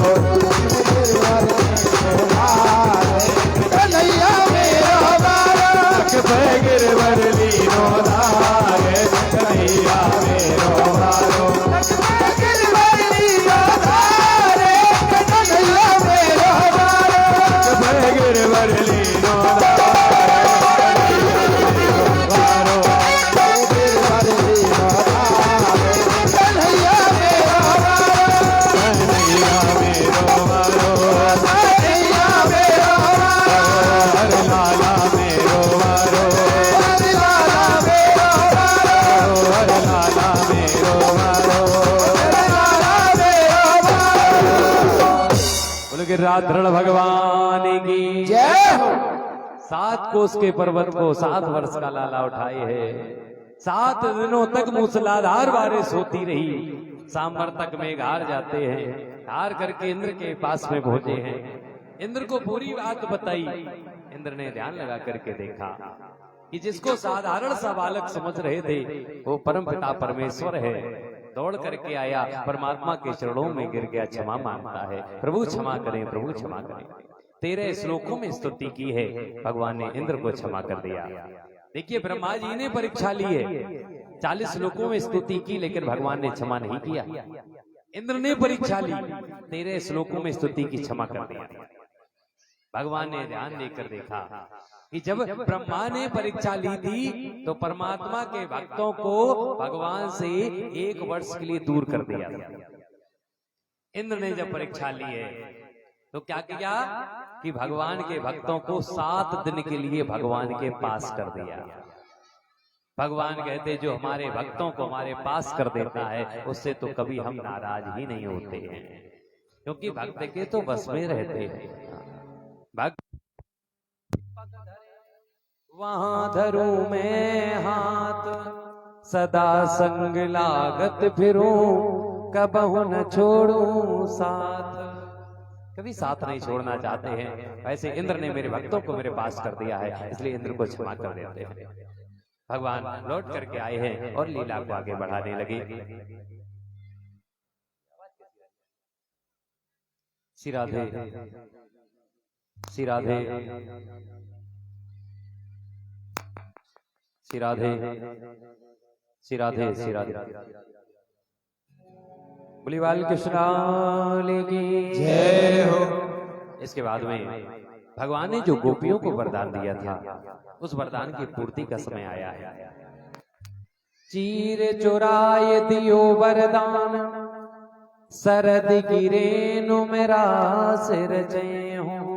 गिरिराधरण भगवान की जय हो। 7 कोस के पर्वत को 7 वर्ष का लाला उठाए है। 7 दिनों तक मूसलाधार बारिश होती रही। सांबर तक मेघ हार जाते हैं। हार करके इंद्र के पास में पहुंचे हैं। इंद्र को पूरी बात बताई। इंद्र ने ध्यान लगा करके देखा कि जिसको साधारण सा बालक समझ रहे थे वो परम पिता परमेश्वर है। दौड़ करके आया, परमात्मा के चरणों में गिर गया, क्षमा मांगता है। प्रभु क्षमा करें, प्रभु क्षमा करें। 13 श्लोकों में स्तुति की है। भगवान ने इंद्र को क्षमा कर दिया। देखिए ब्रह्मा जी ने परीक्षा ली है। 40 श्लोकों में स्तुति की, लेकिन भगवान ने क्षमा नहीं किया। इंद्र ने परीक्षा ली, 13 श्लोकों में स्तुति की, क्षमा कर दिया। भगवान ने ध्यान देकर देखा कि जब ब्रह्मा ने परीक्षा ली थी तो परमात्मा के भक्तों को भगवान से 1 वर्ष के लिए दूर कर दिया। इंद्र ने जब परीक्षा ली है तो क्या किया कि भगवान के भक्तों को 7 दिन के लिए भगवान के पास कर दिया। भगवान कहते जो हमारे भक्तों को हमारे पास कर देता है उससे तो कभी हम नाराज ही नहीं होते हैं, क्योंकि भक्त के तो बस में रहते हैं। भक्त वहां धरूं मैं हाथ, सदा संग लागत फिरूं, कबहु न छोड़ूं साथ। कभी साथ नहीं छोड़ना चाहते हैं। वैसे इंद्र ने मेरे भक्तों को मेरे पास कर दिया है, इसलिए इंद्र को क्षमा कर देते हैं। भगवान लौट करके आए हैं और लीला को आगे बढ़ाने लगे। श्री राधे, श्री राधे, श्री राधे, श्री राधे, श्री राधे। बोली बाल कृष्ण की जय हो। इसके बाद में भगवान ने जो गोपियों को वरदान दिया था उस वरदान की पूर्ति का समय आया है। चीर चुराए दियो वरदान, सरद गिरेनु मेरा सिर जय हो।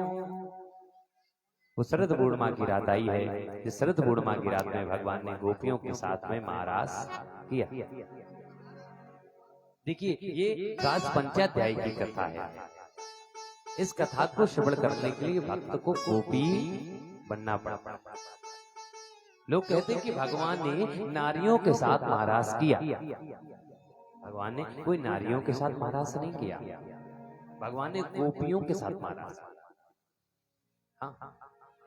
वो शरद पूर्णिमा की रात आई है। इस शरद पूर्णिमा की रात में भगवान ने गोपियों के साथ में महारास किया। देखिए ये राज पंचाध्याय की कथा है। इस कथा को श्रवण करने के लिए भक्त को गोपी बनना पड़ा। लोग कहते हैं कि भगवान ने नारियों के साथ महारास किया। भगवान ने कोई नारियों के साथ महारास नहीं किया। भगवान ने गोपियों के साथ महारास। हाँ,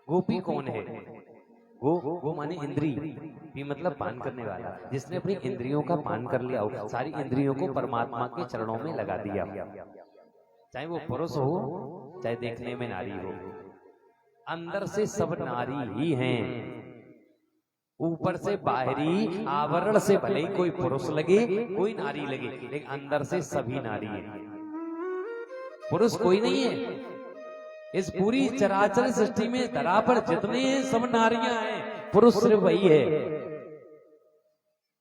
गोपी कौन है? वो माने इंद्री भी, मतलब पान करने वाला, जिसने अपनी इंद्रियों का पान कर लिया हो, सारी इंद्रियों को परमात्मा के चरणों में लगा दिया। चाहे वो पुरुष हो चाहे देखने में नारी हो, अंदर से सब नारी ही हैं। ऊपर से बाहरी आवरण से भले ही कोई पुरुष लगे कोई नारी लगे, लेकिन अंदर से सभी नारी हैं। पुरुष कोई नहीं है। इस पूरी चराचर सृष्टि में धरा पर जितने हैं सब नारियां हैं, पुरुष सिर्फ वही है।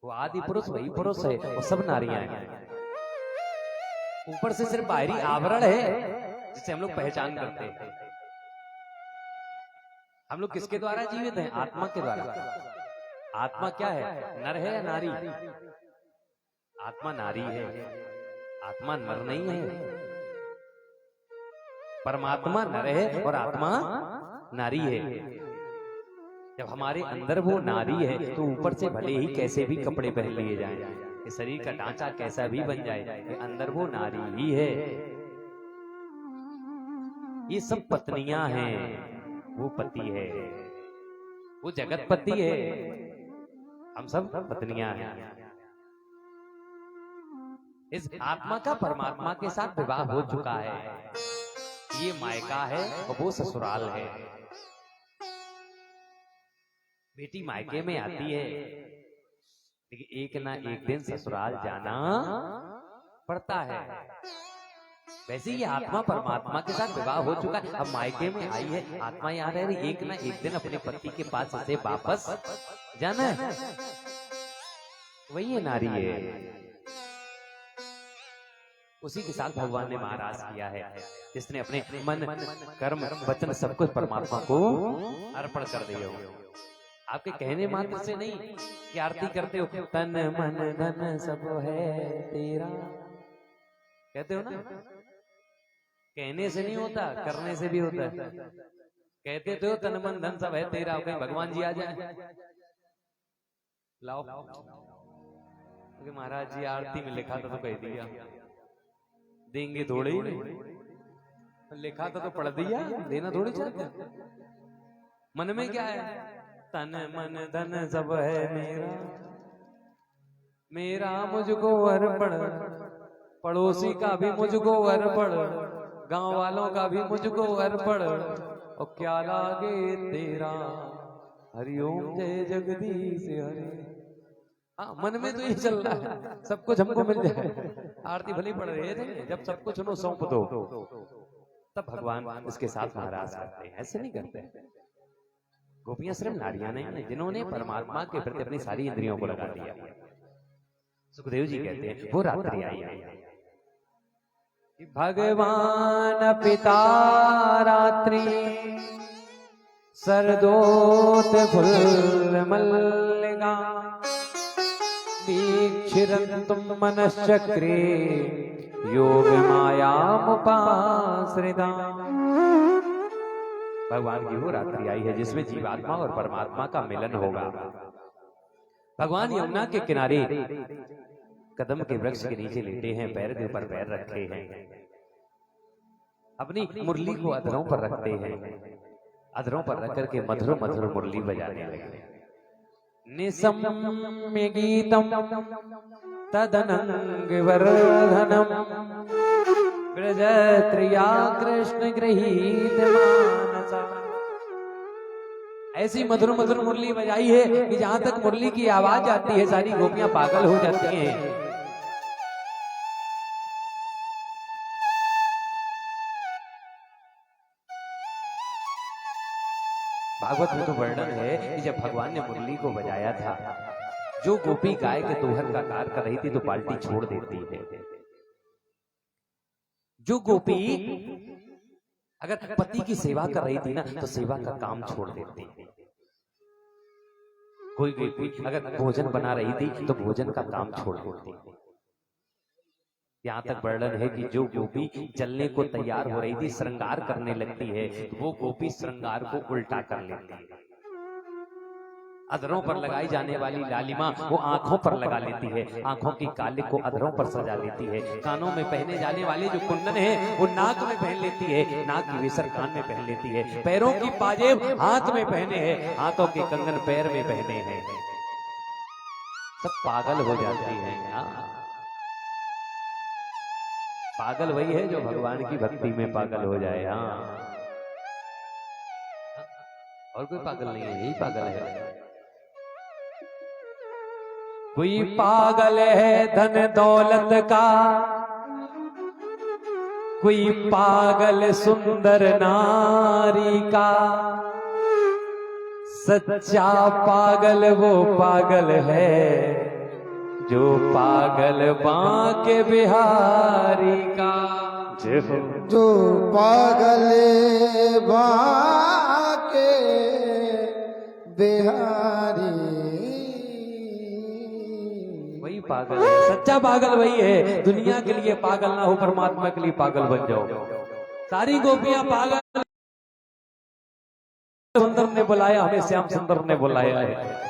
वो आदि पुरुष वही पुरुष है, वो सब नारियां हैं। ऊपर से सिर्फ बाहरी आवरण है जिसे हम लोग पहचान करते हैं। हम लोग किसके द्वारा जीवित हैं? आत्मा के द्वारा। आत्मा क्या है? नर है या नारी? आत्मा नारी है, आत्मा नर नहीं है। परमात्मा नर है और आत्मा नारी है। जब हमारे अंदर वो नारी है तो ऊपर से भले ही कैसे भी कपड़े पहन लिए जाएं, ये शरीर का ढांचा कैसा भी बन जाए, ये अंदर वो नारी ही है। ये सब पत्नियां हैं, वो पति है, वो जगत पति है, हम सब पत्नियां हैं। इस आत्मा का परमात्मा के साथ विवाह हो चुका है। ये मायका है और वो ससुराल है। बेटी मायके में आती है, लेकिन एक ना एक दिन ससुराल जाना पड़ता है। वैसे ही आत्मा परमात्मा के साथ विवाह हो चुका है, अब मायके में आई है, आत्मा यहाँ रह रही, एक ना एक दिन अपने पति के पास इसे वापस जाना है। वही है नारी है। उसी के साथ भगवान ने महाराज किया है, जिसने अपने मन कर्म वचन सब कुछ परमात्मा को अर्पण कर दिया हो। आपके कहने मात्र से नहीं कि आरती करते हो, तन मन धन सब है तेरा, कहते हो ना कहने से नहीं होता, करने से भी होता है। कहते तो तन मन धन सब है तेरा, कहीं भगवान जी आ जाए, लाओ क्योंकि महाराज जी आरती में लिखा था तो कह दिया, देंगे थोड़े ही नहीं, लिखा था तो पढ़ दिया, देना थोड़ी चाहते। मन में क्या है, तन मन धन सब है मेरा, मेरा मुझको अर्पण, पड़ोसी का भी मुझको अर्पण, गांव वालों का भी मुझको अर्पण, और क्या लागे तेरा, हरिओम जय जगदीश हरे। हाँ, मन में तो ये चल रहा है, सब कुछ हमको मिल जाए। आरती भली पढ़ रहे थे, जब सब कुछ उन्होंने सौंप दो तब भगवान इसके साथ नाराज करते हैं, ऐसे नहीं करते। गोपियां सिर्फ नारियां नहीं है जिन्होंने परमात्मा के प्रति अपनी सारी इंद्रियों को लगा दिया। सुखदेव जी कहते हैं वो रात्रि आई, भगवान पिता रात्रि सरदोत फुल मल्लिका, दीक्षिरन्तुम मनश्चक्रे योग मायामुपाश्रिता। भगवान की वो रात्रि आई है जिसमें जीवात्मा और परमात्मा का मिलन होगा। भगवान यमुना के किनारे कदम के वृक्ष के नीचे लेटे हैं, पैर के ऊपर पैर रखे हैं, अपनी मुरली को अधरों पर रखते हैं, अधरों पर रख करके मधुर मधुर मुरली बजाने लगे। निसम्य गीतम तदनंग वर्धनम, ब्रजत्रिया कृष्ण गृहीत मानसा। ऐसी मधुर मधुर मुरली बजाई है कि जहां तक मुरली की आवाज आती है सारी गोपियां पागल हो जाती हैं। भागवत में तो वर्णन है कि जब भगवान ने मुरली को बजाया था, जो गोपी गाय के दोहन का कार्य कर रही थी तो बाल्टी छोड़ देती है। जो गोपी अगर पति की सेवा कर रही थी ना तो सेवा का काम छोड़ देती है। कोई गोपी अगर भोजन बना रही थी तो भोजन का काम छोड़ देती है। यहाँ तक वर्णन है कि जो गोपी चलने को तैयार हो रही थी, श्रृंगार करने लगती है, वो गोपी श्रृंगार को उल्टा कर लेती है। अधरों पर लगाई जाने वाली लालिमा वो आंखों पर लगा लेती है, आंखों की कालिक को अधरों पर सजा लेती है। कानों में पहने जाने वाले जो कुंडन है वो नाक में पहन लेती है, नाक की विसर कान में पहन लेती है। पैरों की पाजेब हाथ में पहने हैं, हाथों के कंगन पैर में पहने हैं। सब पागल हो जाती है। पागल वही है जो भगवान की भक्ति में पागल हो जाए। हाँ, और कोई पागल नहीं है, यही पागल है। कोई पागल है धन दौलत का, कोई पागल सुंदर नारी का, सच्चा पागल वो पागल है जो पागल बांके बिहारी का। जो पागल बांके बिहारी, वही पागल है, सच्चा पागल वही है। दुनिया के लिए पागल ना हो, परमात्मा के लिए पागल बन जाओ। सारी गोपियां पागल, सुंदर ने बुलाया, हमें श्याम सुंदर ने बुलाया है।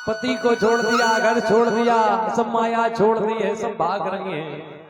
पति को छोड़ दिया, घर छोड़ दिया, सब माया छोड़ दी है, सब भाग रही हैं।